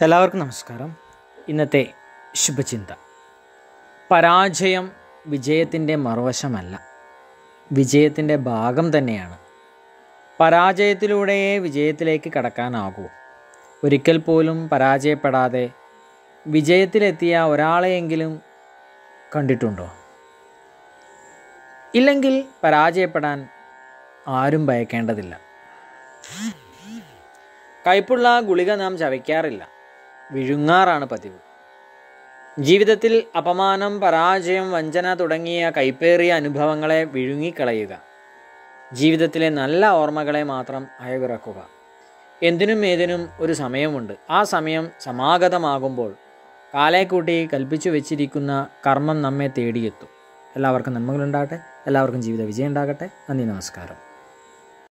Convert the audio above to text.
എല്ലാവർക്കും നമസ്കാരം. ഇന്നത്തെ ശുഭചിന്ത: പരാജയം വിജയത്തിൻ്റെ മറുവശമല്ല, വിജയത്തിൻ്റെ ഭാഗം തന്നെയാണ്. പരാജയത്തിലൂടെയേ വിജയത്തിലേക്ക് കടക്കാനാകൂ. ഒരിക്കൽ പോലും പരാജയപ്പെടാതെ വിജയത്തിലെത്തിയ ഒരാളെയെങ്കിലും കണ്ടിട്ടുണ്ടോ? ഇല്ലെങ്കിൽ പരാജയപ്പെടാൻ ആരും ഭയക്കേണ്ടതില്ല. കയ്പുള്ള ഗുളിക നാം ചവയ്ക്കാറില്ല, വിഴുങ്ങാറാണ് പതിവ്. ജീവിതത്തിൽ അപമാനം, പരാജയം, വഞ്ചന തുടങ്ങിയ കൈപ്പേറിയ അനുഭവങ്ങളെ വിഴുങ്ങിക്കളയുക. ജീവിതത്തിലെ നല്ല ഓർമ്മകളെ മാത്രം അയവിറക്കുക. എന്തിനും ഏതിനും ഒരു സമയമുണ്ട്. ആ സമയം സമാഗതമാകുമ്പോൾ കാലേക്കൂട്ടി കൽപ്പിച്ചു വെച്ചിരിക്കുന്ന കർമ്മം നമ്മെ തേടിയെത്തും. എല്ലാവർക്കും നന്മകളുണ്ടാകട്ടെ. എല്ലാവർക്കും ജീവിത വിജയം ഉണ്ടാകട്ടെ. നന്ദി, നമസ്കാരം.